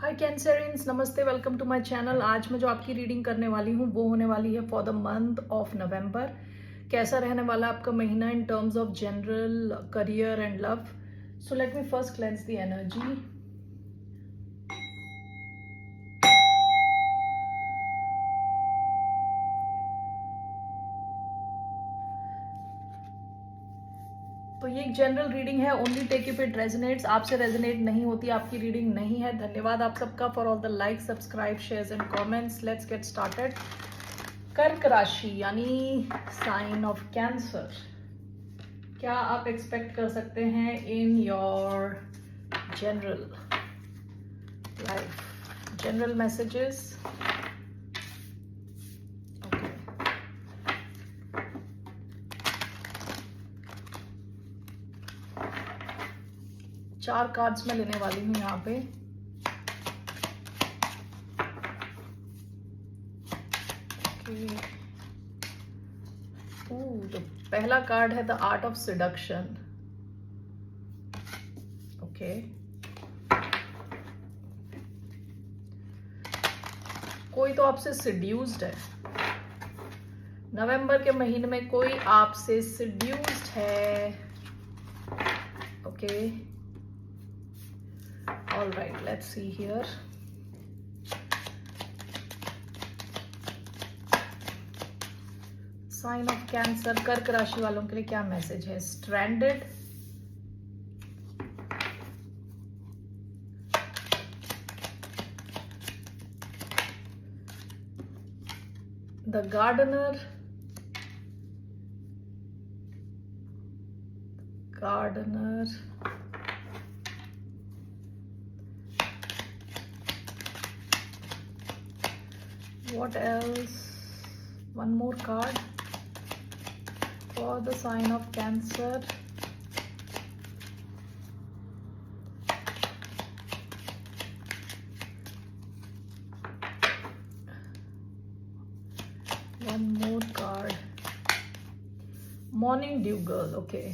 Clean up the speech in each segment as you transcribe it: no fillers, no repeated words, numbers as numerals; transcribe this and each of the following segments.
हाय कैंसरियंस, नमस्ते, welcome to my channel. आज मैं जो आपकी रीडिंग करने वाली हूँ वो होने वाली है for the month of November. कैसा रहने वाला है आपका महीना in terms of general career and love. So let me first cleanse the energy. तो ये एक जनरल रीडिंग है, only take if it resonates. आपसे रेजोनेट नहीं होती, आपकी रीडिंग नहीं है। धन्यवाद आप सबका for all the like, subscribe, shares and comments. Let's get started. कर्क राशि यानी साइन ऑफ कैंसर, क्या आप एक्सपेक्ट कर सकते हैं in your general life? General messages. चार कार्ड्स मैं लेने वाली हूँ यहाँ पे। तो पहला कार्ड है the art of seduction. Okay, कोई तो आपसे सिड्यूस्ड है। नवंबर के महीने में कोई आपसे सिड्यूस्ड है। Okay, all right, let's see here. Sign of Cancer, कर्क राशि वालों के लिए क्या मैसेज है? Stranded, the gardener, what else? One more card for the sign of Cancer. One more card. Morning Dew Girl. Okay.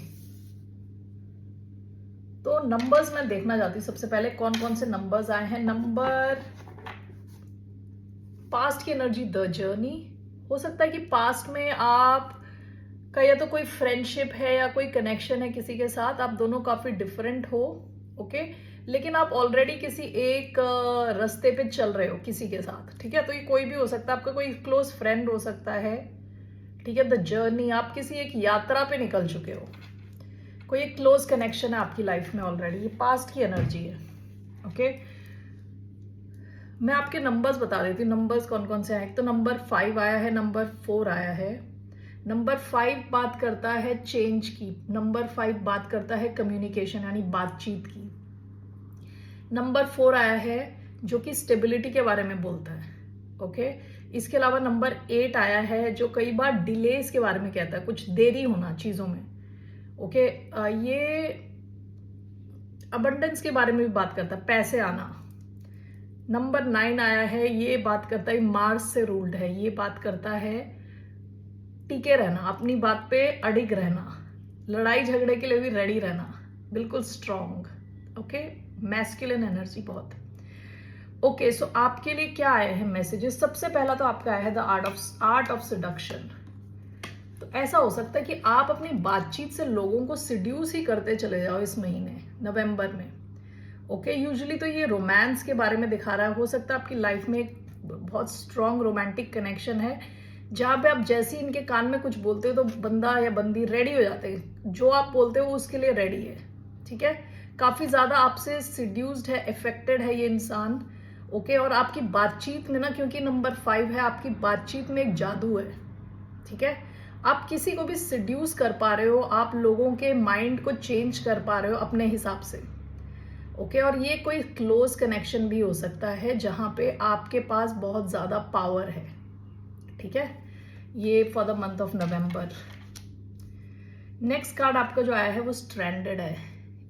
तो numbers मैं देखना चाहती हूँ सबसे पहले कौन कौन से नंबर्स आए हैं। नंबर पास्ट की एनर्जी, द जर्नी। हो सकता है कि पास्ट में आप का या तो कोई फ्रेंडशिप है या कोई कनेक्शन है किसी के साथ, आप दोनों काफी डिफरेंट हो। ओके, लेकिन आप ऑलरेडी किसी एक रास्ते पे चल रहे हो किसी के साथ। ठीक है, तो ये कोई भी हो सकता है, आपका कोई क्लोज फ्रेंड हो सकता है। ठीक है, द जर्नी, आप किसी एक यात्रा पे निकल चुके हो, कोई एक क्लोज कनेक्शन है आपकी लाइफ में ऑलरेडी। ये पास्ट की एनर्जी है। ओके, मैं आपके नंबर्स बता देती हूँ, नंबर्स कौन कौन से हैं। तो नंबर 5 आया है, नंबर 4 आया है। नंबर 5 बात करता है चेंज की, नंबर 5 बात करता है कम्युनिकेशन यानी बातचीत की। नंबर 4 आया है जो कि स्टेबिलिटी के बारे में बोलता है। ओके, इसके अलावा नंबर 8 आया है जो कई बार डिलेस के बारे में कहता है, कुछ देरी होना चीजों में। ओके, ये अबंडेंस के बारे में भी बात करता है, पैसे आना। नंबर 9 आया है, ये बात करता है मार्स से रूल्ड है, ये बात करता है टिके रहना, अपनी बात पे अडिग रहना, लड़ाई झगड़े के लिए भी रेडी रहना, बिल्कुल स्ट्रॉन्ग। ओके, मैस्कुलिन एनर्जी बहुत। ओके, सो आपके लिए क्या आए हैं मैसेजेस? सबसे पहला तो आपका आया है द आर्ट ऑफ सिडक्शन। तो ऐसा हो सकता है कि आप अपनी बातचीत से लोगों को सिड्यूस ही करते चले जाओ इस महीने नवंबर में। ओके, यूजुअली तो ये रोमांस के बारे में दिखा रहा है। हो सकता है आपकी लाइफ में एक बहुत स्ट्रॉन्ग रोमांटिक कनेक्शन है जहां पे आप जैसे ही इनके कान में कुछ बोलते हो तो बंदा या बंदी रेडी हो जाते हैं, जो आप बोलते हो उसके लिए रेडी है। ठीक है, काफी ज्यादा आपसे सिड्यूस्ड है, अफेक्टेड है ये इंसान। ओके, और आपकी बातचीत में ना, क्योंकि नंबर 5 है, आपकी बातचीत में एक जादू है। ठीक है, आप किसी को भी सिड्यूस कर पा रहे हो, आप लोगों के माइंड को चेंज कर पा रहे हो अपने हिसाब से। ओके, और ये कोई क्लोज कनेक्शन भी हो सकता है जहां पे आपके पास बहुत ज्यादा पावर है। ठीक है, ये for the month of November. Next card आपका जो आया है वो स्ट्रैंडेड है।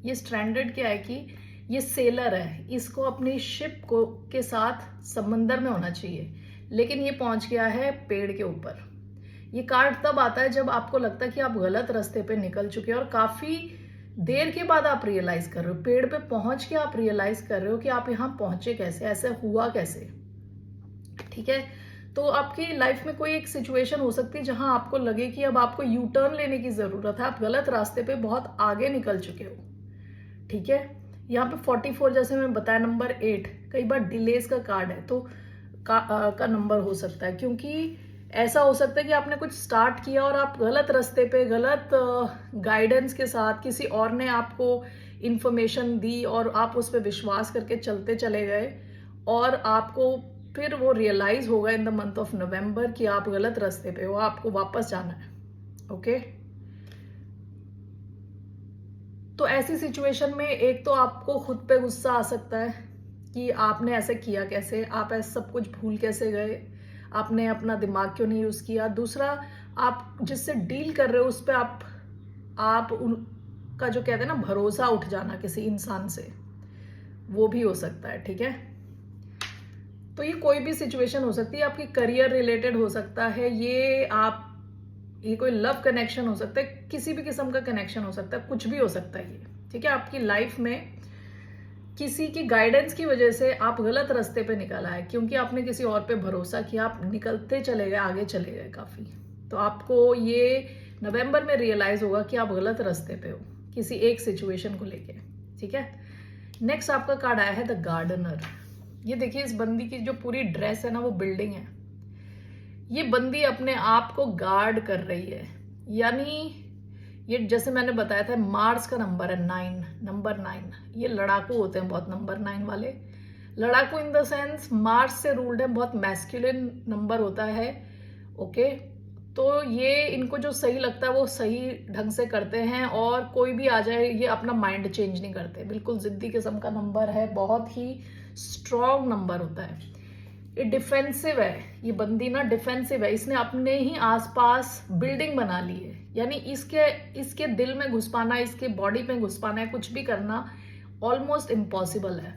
ये स्ट्रैंडेड क्या है कि ये सेलर है, इसको अपनी शिप को के साथ समंदर में होना चाहिए, लेकिन ये पहुंच गया है पेड़ के ऊपर। ये कार्ड तब आता है जब आपको लगता है कि आप गलत रास्ते पे निकल चुके हैं और काफी देर के बाद आप रियलाइज कर रहे हो, पेड़ पे पहुंच के आप रियलाइज कर रहे हो कि आप यहाँ पहुंचे कैसे, ऐसे हुआ कैसे। ठीक है, तो आपकी लाइफ में कोई एक सिचुएशन हो सकती है जहां आपको लगे कि अब आपको यू टर्न लेने की जरूरत है, आप गलत रास्ते पे बहुत आगे निकल चुके हो। ठीक है, यहाँ पे 44 जैसे मैं बताया, नंबर 8 कई बार डिलेस का कार्ड है, तो का नंबर हो सकता है, क्योंकि ऐसा हो सकता है कि आपने कुछ स्टार्ट किया और आप गलत रास्ते पे, गलत गाइडेंस के साथ, किसी और ने आपको इंफॉर्मेशन दी और आप उस पर विश्वास करके चलते चले गए, और आपको फिर वो रियलाइज होगा इन द मंथ ऑफ नवंबर कि आप गलत रास्ते पे हो, आपको वापस जाना है। ओके, तो ऐसी सिचुएशन में एक तो आपको खुद पे गुस्सा आ सकता है कि आपने ऐसे किया कैसे, आप ऐसा सब कुछ भूल कैसे गए, आपने अपना दिमाग क्यों नहीं यूज किया। दूसरा, आप जिससे डील कर रहे हो उस पर आप उनका जो कहते हैं ना भरोसा उठ जाना किसी इंसान से, वो भी हो सकता है। ठीक है, तो ये कोई भी सिचुएशन हो सकती है, आपकी करियर रिलेटेड हो सकता है, ये कोई लव कनेक्शन हो सकता है, किसी भी किस्म का कनेक्शन हो सकता है, कुछ भी हो सकता है ये। ठीक है, आपकी लाइफ में किसी की गाइडेंस की वजह से आप गलत रास्ते पे निकल आए, क्योंकि आपने किसी और पे भरोसा किया, आप निकलते चले गए, आगे चले गए काफी। तो आपको ये नवंबर में रियलाइज होगा कि आप गलत रास्ते पे हो किसी एक सिचुएशन को लेके। ठीक है, नेक्स्ट आपका कार्ड आया है द गार्डनर। ये देखिए, इस बंदी की जो पूरी ड्रेस है ना वो बिल्डिंग है। ये बंदी अपने आप को गार्ड कर रही है, यानी ये जैसे मैंने बताया था मार्स का नंबर है 9, नंबर 9। ये लड़ाकू होते हैं बहुत, नंबर 9 वाले लड़ाकू इन द सेंस मार्स से रूल्ड है, बहुत मैस्कुलिन नंबर होता है। ओके, तो ये इनको जो सही लगता है वो सही ढंग से करते हैं, और कोई भी आ जाए ये अपना माइंड चेंज नहीं करते। बिल्कुल जिद्दी किस्म का नंबर है, बहुत ही स्ट्रॉन्ग नंबर होता है। ये डिफेंसिव है, ये बंदी ना डिफेंसिव है, इसने अपने ही आसपास बिल्डिंग बना ली है, यानी इसके दिल में घुस पाना, इसके बॉडी में घुस पाना है, कुछ भी करना ऑलमोस्ट इम्पॉसिबल है।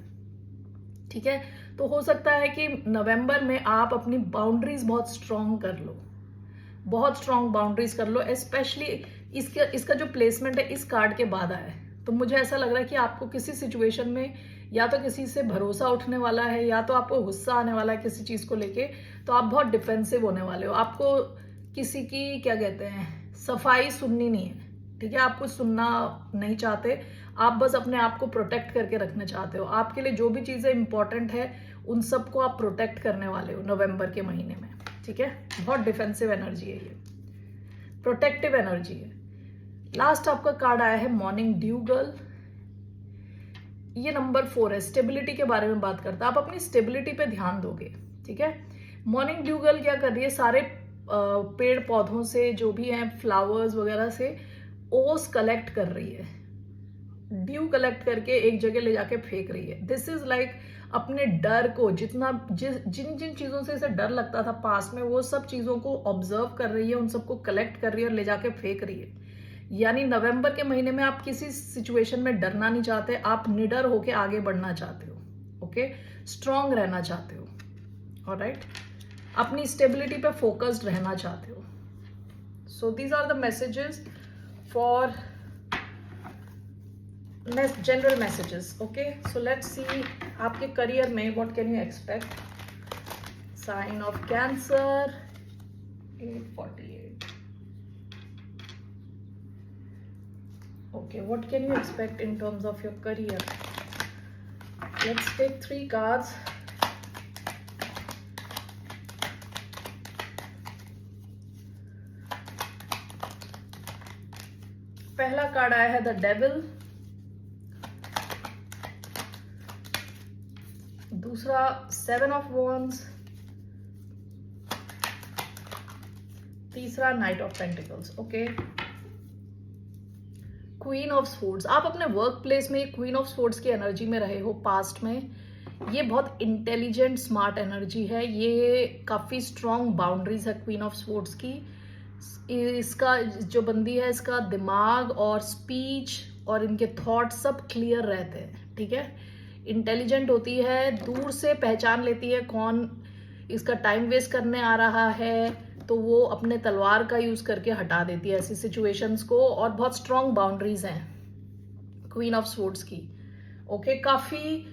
ठीक है, तो हो सकता है कि नवंबर में आप अपनी बाउंड्रीज बहुत स्ट्रॉन्ग कर लो, बहुत स्ट्रॉन्ग बाउंड्रीज कर लो। स्पेशली इसका जो प्लेसमेंट है इस कार्ड के बाद आया है, तो मुझे ऐसा लग रहा है कि आपको किसी सिचुएशन में या तो किसी से भरोसा उठने वाला है, या तो आपको गुस्सा आने वाला है किसी चीज को लेके, तो आप बहुत डिफेंसिव होने वाले हो। आपको किसी की क्या कहते हैं सफाई सुननी नहीं है। ठीक है, आप कुछ सुनना नहीं चाहते, आप बस अपने आप को प्रोटेक्ट करके रखना चाहते हो। आपके लिए जो भी चीजें इंपॉर्टेंट है उन सबको आप प्रोटेक्ट करने वाले हो नवंबर के महीने में। ठीक है, बहुत डिफेंसिव एनर्जी है ये, प्रोटेक्टिव एनर्जी है। लास्ट आपका कार्ड आया है मॉर्निंग ड्यू गर्ल। ये नंबर 4 है, स्टेबिलिटी के बारे में बात करता है, आप अपनी स्टेबिलिटी पे ध्यान दोगे। ठीक है, मॉर्निंग ड्यू गर्ल क्या कर रही है, सारे पेड़ पौधों से जो भी हैं फ्लावर्स वगैरह से ओस कलेक्ट कर रही है, ड्यू कलेक्ट करके एक जगह ले जाके फेंक रही है। दिस इज लाइक अपने डर को जिन जिन चीजों से इसे डर लगता था पास में, वो सब चीजों को ऑब्जर्व कर रही है, उन सबको कलेक्ट कर रही है और ले जाके फेंक रही है। यानी नवंबर के महीने में आप किसी सिचुएशन में डरना नहीं चाहते, आप निडर होके आगे बढ़ना चाहते हो। ओके, स्ट्रांग रहना चाहते हो, ऑलराइट, अपनी स्टेबिलिटी पे फोकस्ड रहना चाहते हो। So these are the messages for general messages. Okay, so let's see आपके करियर में what can you expect. Sign of Cancer 848। Okay, what can you expect in terms of your career? Let's take 3 cards. पहला card आया है the devil, दूसरा 7 of wands, तीसरा night of pentacles. Okay, queen of swords, आप अपने work place में queen of swords की energy में रहे हो पास्ट में। ये बहुत इंटेलिजेंट स्मार्ट एनर्जी है, ये काफ़ी स्ट्रॉन्ग बाउंड्रीज है क्वीन ऑफ स्वॉर्ड्स की। इसका जो बंदी है इसका दिमाग और स्पीच और इनके थॉट सब क्लियर रहते हैं। ठीक है, इंटेलिजेंट होती है, दूर से पहचान लेती है कौन इसका टाइम वेस्ट करने आ रहा है, तो वो अपने तलवार का यूज करके हटा देती है ऐसी सिचुएशंस को, और बहुत स्ट्रॉन्ग बाउंड्रीज हैं। क्वीन ऑफ स्वॉर्ड्स की। ओके, काफी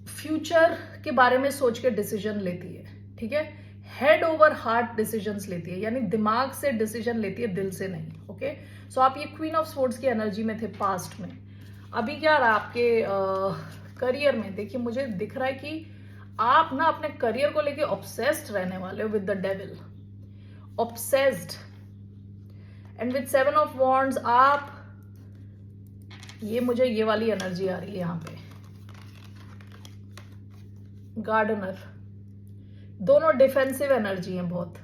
फ्यूचर के बारे में सोच के डिसीजन लेती है, ठीक है। हेड ओवर हार्ट डिसीजंस लेती है, यानी दिमाग से डिसीजन लेती है, दिल से नहीं। ओके, सो आप ये क्वीन ऑफ स्वॉर्ड्स की एनर्जी में थे पास्ट में। अभी क्या रहा आपके करियर में, देखिए मुझे दिख रहा है कि आप ना अपने करियर को लेके ऑब्सेस्ड रहने वाले हो with the devil, obsessed. And with 7 of wands आप, ये मुझे ये वाली एनर्जी आ रही है यहाँ पे, गार्डनर। दोनों डिफेंसिव एनर्जी है बहुत।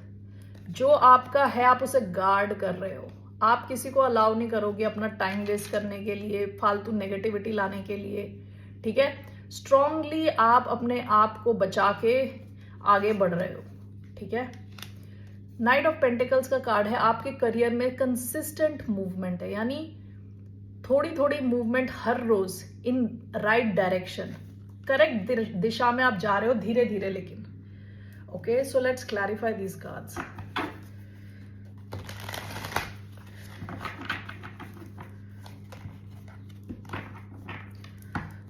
जो आपका है आप उसे गार्ड कर रहे हो, आप किसी को अलाउ नहीं करोगे अपना टाइम वेस्ट करने के लिए, फालतू नेगेटिविटी लाने के लिए, ठीक है। स्ट्रांगली आप अपने आप को बचा के आगे बढ़ रहे हो, ठीक है। नाइट ऑफ पेंटिकल्स का कार्ड है, आपके करियर में कंसिस्टेंट मूवमेंट है, यानी थोड़ी थोड़ी मूवमेंट हर रोज इन राइट डायरेक्शन, करेक्ट दिशा में आप जा रहे हो धीरे धीरे लेकिन। Okay, so let's clarify these cards.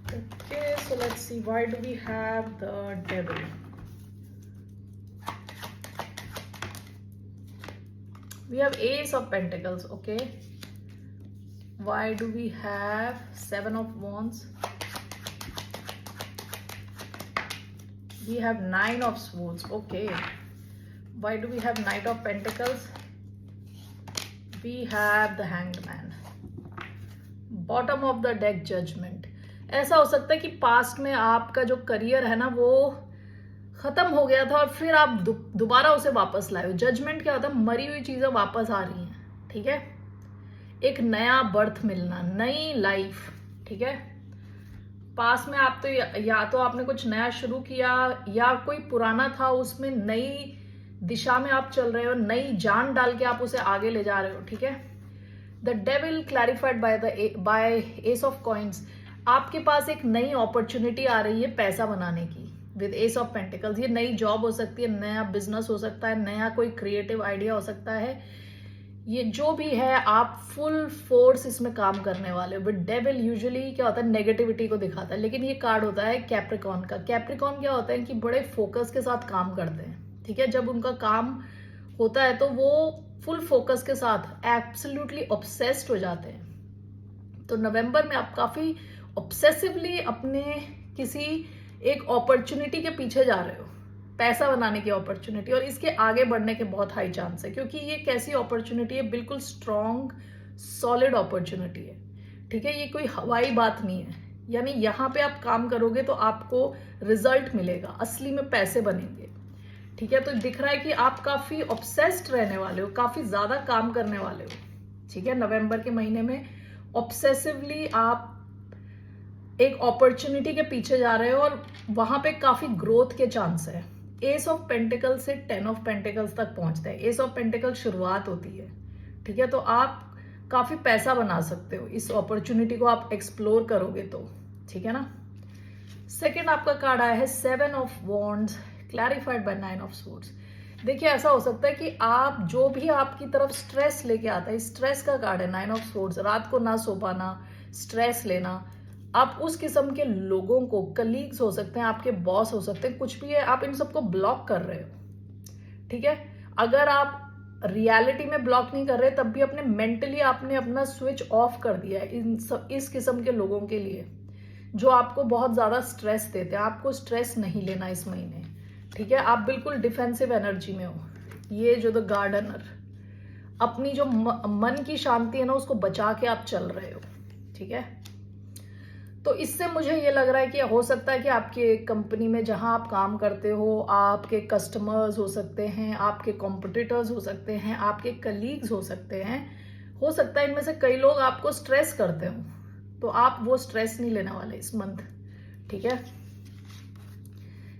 Okay, so let's see, why do we have the devil? We have ace of pentacles. Okay, why do we have 7 of wands? We have 9 of swords. Okay, why do we have knight of pentacles? We have the hanged man. Bottom of the deck, judgment. ऐसा हो सकता है कि past में आपका जो career है ना वो खत्म हो गया था और फिर आप दोबारा उसे वापस लाए हो। जजमेंट क्या होता है, मरी हुई चीजें वापस आ रही हैं, ठीक है। एक नया बर्थ मिलना, नई लाइफ, ठीक है। पास में आप तो या तो आपने कुछ नया शुरू किया या कोई पुराना था उसमें नई दिशा में आप चल रहे हो, नई जान डाल के आप उसे आगे ले जा रहे हो, ठीक है। The devil clarified by S of coins, आपके पास एक नई अपॉर्चुनिटी आ रही है पैसा बनाने की विद एस ऑफ पेंटिकल्स। ये नई जॉब हो सकती है, नया बिजनेस हो सकता है, नया कोई क्रिएटिव आइडिया हो सकता है। ये जो भी है आप फुल फोर्स इसमें काम करने वाले हो। बट डेविल यूजुअली क्या होता है, नेगेटिविटी को दिखाता है, लेकिन ये कार्ड होता है कैप्रिकॉन का। कैप्रिकॉन क्या होता है कि बड़े फोकस के साथ काम करते हैं, ठीक है। जब उनका काम होता है तो वो फुल फोकस के साथ एब्सोल्युटली ऑब्सेस्ड हो जाते हैं। तो नवंबर में आप काफी ऑब्सेसिवली अपने किसी एक अपॉर्चुनिटी के पीछे जा रहे हो, पैसा बनाने की अपॉर्चुनिटी, और इसके आगे बढ़ने के बहुत हाई चांस है क्योंकि ये कैसी अपॉर्चुनिटी है, बिल्कुल स्ट्रॉन्ग सॉलिड अपॉर्चुनिटी है, ठीक है। ये कोई हवाई बात नहीं है, यानी यहाँ पे आप काम करोगे तो आपको रिजल्ट मिलेगा, असली में पैसे बनेंगे, ठीक है। तो दिख रहा है कि आप काफी ऑब्सेस्ड रहने वाले हो, काफी ज्यादा काम करने वाले हो, ठीक है। नवंबर के महीने में ऑब्सेसिवली आप एक अपॉर्चुनिटी के पीछे जा रहे हो और वहां पे काफी ग्रोथ के चांस है। एस ऑफ पेंटिकल से 10 ऑफ पेंटिकल्स तक पहुंचता है। एस ऑफ पेंटिकल शुरुआत होती है, ठीक है। तो आप काफी पैसा बना सकते हो इस अपॉर्चुनिटी को आप एक्सप्लोर करोगे तो, ठीक है ना। सेकेंड आपका कार्ड आया है 7 of wands clarified by 9 of swords. देखिए ऐसा हो सकता है कि आप जो भी आपकी तरफ स्ट्रेस लेके आता है, स्ट्रेस का कार्ड है 9 ऑफ स्वॉर्ड्स। रात को ना सो पाना, स्ट्रेस लेना, आप उस किस्म के लोगों को, कलीग्स हो सकते हैं, आपके बॉस हो सकते हैं, कुछ भी है, आप इन सबको ब्लॉक कर रहे हो, ठीक है। अगर आप रियलिटी में ब्लॉक नहीं कर रहे तब भी अपने मेंटली आपने अपना स्विच ऑफ कर दिया है इस किस्म के लोगों के लिए जो आपको बहुत ज्यादा स्ट्रेस देते हैं। आपको स्ट्रेस नहीं लेना इस महीने, ठीक है। आप बिल्कुल डिफेंसिव एनर्जी में हो। ये जो द गार्डनर, अपनी जो मन की शांति है ना उसको बचा के आप चल रहे हो, ठीक है। तो इससे मुझे ये लग रहा है कि हो सकता है कि आपके कंपनी में जहां आप काम करते हो, आपके कस्टमर्स हो सकते हैं, आपके कॉम्पिटिटर्स हो सकते हैं, आपके कलीग्स हो सकते हैं, हो सकता है इनमें से कई लोग आपको स्ट्रेस करते हो, तो आप वो स्ट्रेस नहीं लेने वाले इस मंथ, ठीक है।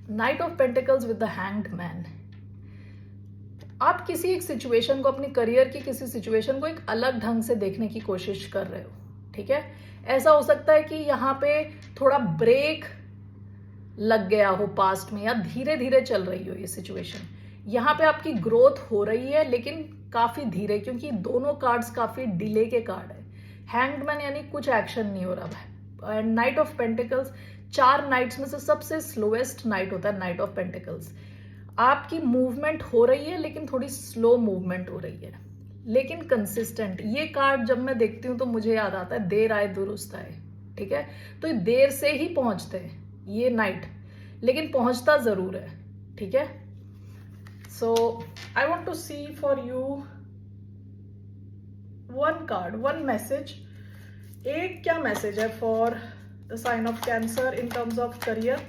Night of pentacles with the hanged man, आप किसी एक सिचुएशन को, अपनी करियर की किसी सिचुएशन को एक अलग ढंग से देखने की कोशिश कर रहे हो, ठीक है। ऐसा हो सकता है कि यहाँ पे थोड़ा ब्रेक लग गया हो पास्ट में, या धीरे धीरे चल रही हो ये सिचुएशन। यहाँ पे आपकी ग्रोथ हो रही है लेकिन काफी धीरे, क्योंकि दोनों कार्ड्स काफी डिले के कार्ड है। हैंग्ड मैन यानी कुछ एक्शन नहीं हो रहा है। नाइट ऑफ पेंटिकल्स 4 नाइट्स में से सबसे स्लोएस्ट नाइट होता है नाइट ऑफ पेंटिकल्स। आपकी मूवमेंट हो रही है लेकिन थोड़ी स्लो मूवमेंट हो रही है, लेकिन कंसिस्टेंट। ये कार्ड जब मैं देखती हूँ तो मुझे याद आता है देर आए दुरुस्त आए, ठीक है। तो ये देर से ही पहुंचते हैं ये नाइट, लेकिन पहुंचता जरूर है, ठीक है। So I want to see for you one card, one message. एक क्या मैसेज है for the sign of Cancer in terms of career?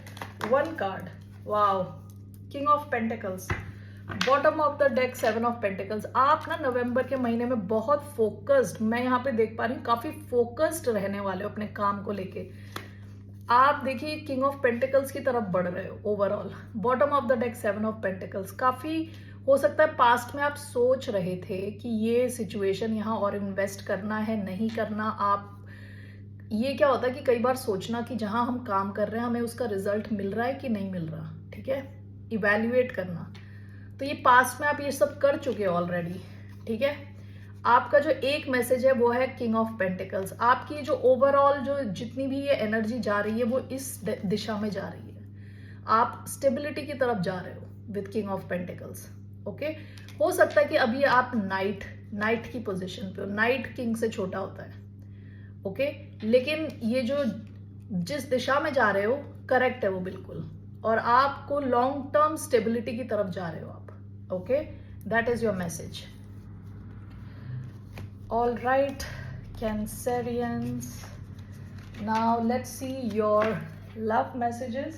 One card, wow, king of pentacles, bottom of the deck 7 of pentacles. आप ना नवंबर के महीने में बहुत focused, मैं यहाँ पे देख पा रही हूँ, काफी फोकस्ड रहने वाले हो अपने काम को लेके। आप देखिए किंग ऑफ पेंटिकल्स की तरफ बढ़ रहे हो overall. Bottom of the deck 7 of pentacles. काफी हो सकता है पास्ट में आप सोच रहे थे कि ये सिचुएशन यहाँ और इन्वेस्ट करना है, नहीं करना। आप ये क्या होता है कि कई बार सोचना कि जहां हम काम कर रहे हैं हमें उसका रिजल्ट मिल रहा है कि नहीं मिल रहा, ठीक है, इवैल्यूएट करना। तो ये पास्ट में आप ये सब कर चुके हो ऑलरेडी, ठीक है। आपका जो एक मैसेज है वो है किंग ऑफ पेंटिकल्स। आपकी जो ओवरऑल जो जितनी भी ये एनर्जी जा रही है वो इस दिशा में जा रही है। आप स्टेबिलिटी की तरफ जा रहे हो with king of pentacles, okay. हो सकता है कि अभी आप नाइट की पोजीशन पे हो, नाइट किंग से छोटा होता है, ओके। लेकिन ये जो जिस दिशा में जा रहे हो करेक्ट है वो बिल्कुल, और आपको लॉन्ग टर्म स्टेबिलिटी की तरफ जा रहे हो आप, okay. That is your message. All right, Cancerians. Now let's see your love messages.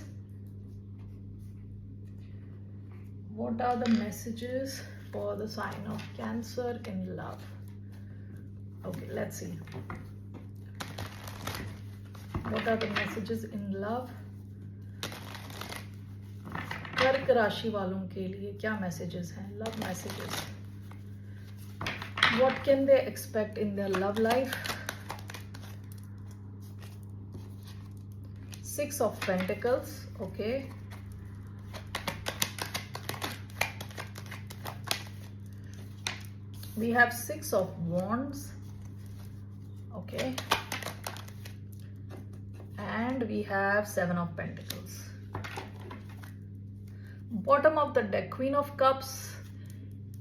What are the messages for the sign of Cancer in love? Okay, let's see. What are the messages in love? कर्क राशि वालों के लिए क्या messages हैं? Love messages. What can they expect in their love life? 6 of Pentacles, okay. We have 6 of Wands, okay. And we have 7 of Pentacles. Bottom of the deck, Queen of Cups.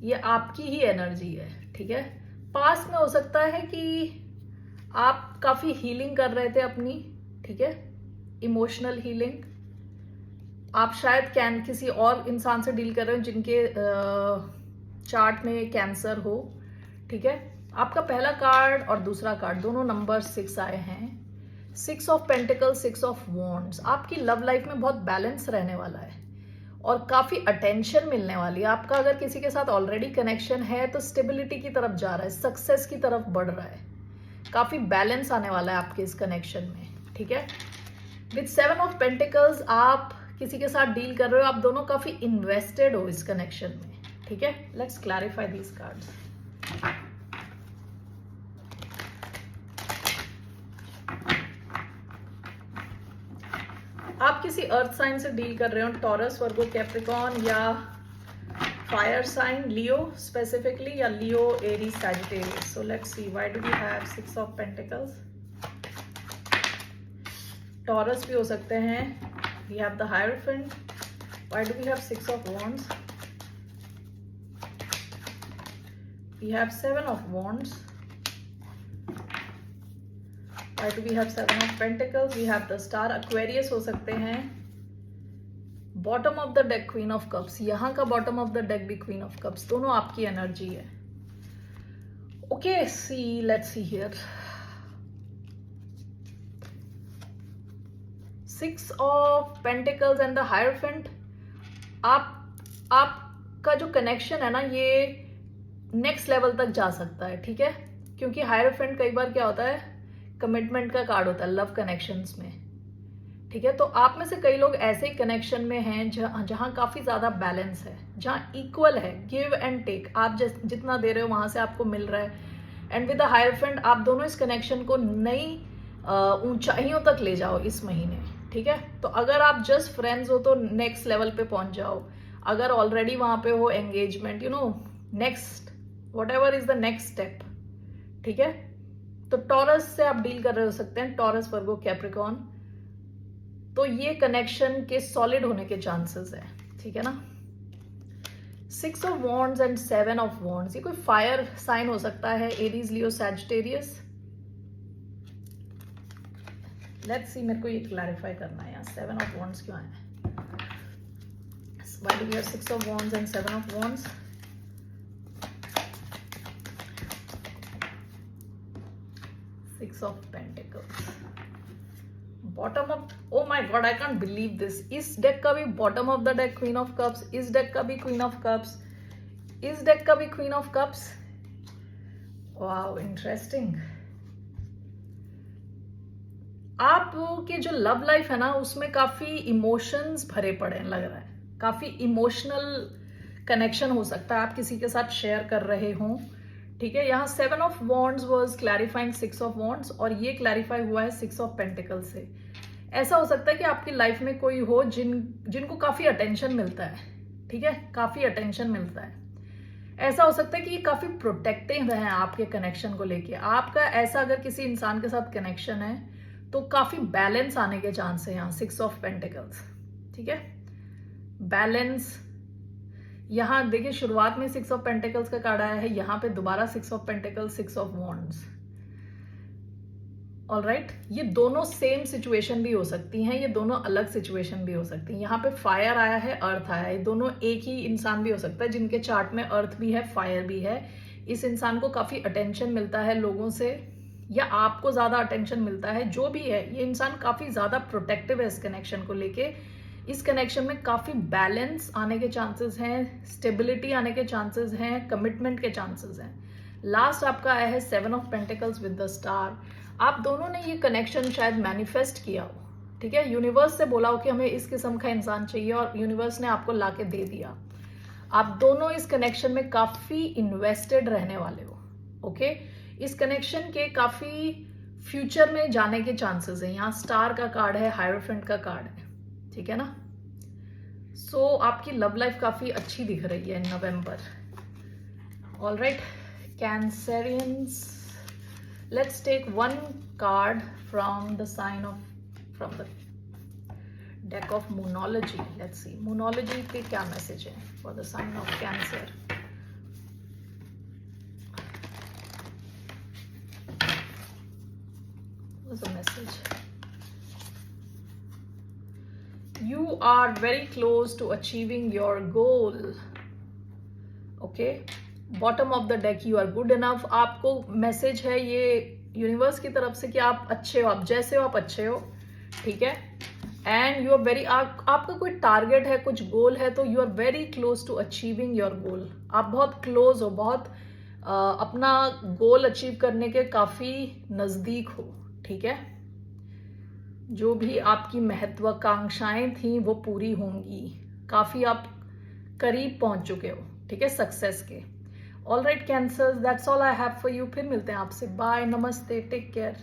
ये आपकी ही energy है, ठीक है। पास में हो सकता है कि आप काफी हीलिंग कर रहे थे अपनी, ठीक है, इमोशनल हीलिंग। आप शायद किसी और इंसान से डील कर रहे हो जिनके चार्ट में कैंसर हो, ठीक है। आपका पहला कार्ड और दूसरा कार्ड दोनों नंबर 6 आए हैं। 6 ऑफ पेंटिकल्स, 6 ऑफ वॉन्ड्स। आपकी लव लाइफ में बहुत बैलेंस रहने वाला है और काफी अटेंशन मिलने वाली है। आपका अगर किसी के साथ ऑलरेडी कनेक्शन है तो स्टेबिलिटी की तरफ जा रहा है, सक्सेस की तरफ बढ़ रहा है, काफी बैलेंस आने वाला है आपके इस कनेक्शन में, ठीक है। विद 7 ऑफ पेंटिकल्स आप किसी के साथ डील कर रहे हो, आप दोनों काफी इन्वेस्टेड हो इस कनेक्शन में, ठीक है। Let's clarify these cards. आप किसी अर्थ साइन से डील कर रहे हो, टॉरस, वर्गो, कैप्रिकॉन या फायर साइन, लियो स्पेसिफिकली, या Leo, Aries, Sagittarius. So let's see why do we have 6 of pentacles. Taurus भी हो सकते हैं। We have the hierophant. Why do we have 6 of wands? We have 7 of wands. Why do we have 7 of Pentacles? We have the Star. Aquarius हो सकते हैं। Bottom of the deck, Queen of Cups. यहाँ का bottom of the deck भी Queen of Cups. दोनों आपकी energy है। Okay, let's see here. 6 of Pentacles and the Hierophant. आपका जो कनेक्शन है ना ये नेक्स्ट लेवल तक जा सकता है, ठीक है। क्योंकि हायरोफेंट कई बार क्या होता है, कमिटमेंट का कार्ड होता है लव कनेक्शंस में, ठीक है। तो आप में से कई लोग ऐसे कनेक्शन में हैं जहां काफी ज्यादा बैलेंस है, जहां इक्वल है, गिव एंड टेक। आप जितना दे रहे हो वहां से आपको मिल रहा है। एंड विद द हायरोफेंट आप दोनों इस कनेक्शन को नई ऊंचाइयों तक ले जाओ इस महीने, ठीक है। तो अगर आप जस्ट फ्रेंड्स हो तो नेक्स्ट लेवल पे पहुंच जाओ। अगर ऑलरेडी वहां पे हो engagement, next whatever is the next step, ठीक है। तो टॉरस से आप डील कर रहे हो सकते हैं, टॉरस, वर्गो, कैप्रिकॉर्न। तो ये कनेक्शन के सॉलिड होने के चांसेस है, ठीक है ना। 6 of wands and 7 of wands, ये कोई फायर साइन हो सकता है, Aries, Leo, Sagittarius. Let's see, मेरे को ये क्लैरिफाई करना है यहाँ 7 ऑफ वॉन्ड्स क्यों आए। Why do we have 6 of wands and 7 of wands? Six of pentacles. Bottom of, oh my god, I can't believe this. इस deck का भी bottom of the deck queen of cups, इस deck का भी queen of cups, इस deck का भी queen of cups. Wow, interesting. आपके जो लव लाइफ है ना, उसमें काफी इमोशंस भरे पड़े हैं, लग रहा है काफी इमोशनल कनेक्शन हो सकता है, आप किसी के साथ शेयर कर रहे हो, ठीक है। यहाँ 7 of wands was clarifying 6 of wands, और ये क्लैरिफाई हुआ है 6 ऑफ पेंटिकल से। ऐसा हो सकता है कि आपकी लाइफ में कोई हो जिनको काफी अटेंशन मिलता है, ठीक है, काफी अटेंशन मिलता है। ऐसा हो सकता है कि ये काफी प्रोटेक्टिव है आपके कनेक्शन को लेके। आपका ऐसा अगर किसी इंसान के साथ कनेक्शन है तो काफी बैलेंस आने के चांस है यहाँ 6 ऑफ पेंटिकल्स, ठीक है, बैलेंस। यहां देखिए शुरुआत में 6 ऑफ पेंटिकल्स का कार्ड आया है, यहां पे दोबारा 6 of pentacles, 6 of wands. Alright, ये दोनों सेम सिचुएशन भी हो सकती हैं, ये दोनों अलग सिचुएशन भी हो सकती हैं। यहाँ पे फायर आया है, अर्थ आया है, ये दोनों एक ही इंसान भी हो सकता है जिनके चार्ट में अर्थ भी है, फायर भी है। इस इंसान को काफी अटेंशन मिलता है लोगों से, या आपको ज्यादा अटेंशन मिलता है, जो भी है, ये इंसान काफी ज्यादा प्रोटेक्टिव है इस कनेक्शन को लेके। इस कनेक्शन में काफी बैलेंस आने के चांसेस हैं, स्टेबिलिटी आने के चांसेस हैं, कमिटमेंट के चांसेस हैं। लास्ट आपका आया है 7 of pentacles with the star. आप दोनों ने ये कनेक्शन शायद मैनिफेस्ट किया हो, ठीक है, यूनिवर्स से बोला हो कि हमें इस किस्म का इंसान चाहिए, और यूनिवर्स ने आपको लाके दे दिया। आप दोनों इस कनेक्शन में काफी इन्वेस्टेड रहने वाले हो, ओके। इस कनेक्शन के काफी फ्यूचर में जाने के चांसेस हैं। यहाँ स्टार का कार्ड है, हायरोफेंट का कार्ड है, ठीक है ना। सो आपकी लव लाइफ काफी अच्छी दिख रही है in November. Alright Cancerians, let's take one card from the sign of, from the deck of Moonology. Let's see Moonology के क्या मैसेज है for the sign of Cancer. What's the message? You are very close to achieving your goal. Okay, bottom of the deck, you are good enough. आपको message है ये universe की तरफ से कि आप अच्छे हो, आप जैसे हो आप अच्छे हो, ठीक है। एंड यू आर वेरी, आपका कोई टारगेट है, कुछ गोल है, तो you are very close to achieving your goal. आप बहुत क्लोज हो, बहुत अपना गोल अचीव करने के काफी नजदीक हो, ठीक है। जो भी आपकी महत्वाकांक्षाएं थी वो पूरी होंगी, काफी आप करीब पहुंच चुके हो, ठीक है, सक्सेस के। Alright cancers, that's all I have for you. फिर मिलते हैं आपसे, बाय, नमस्ते, टेक केयर।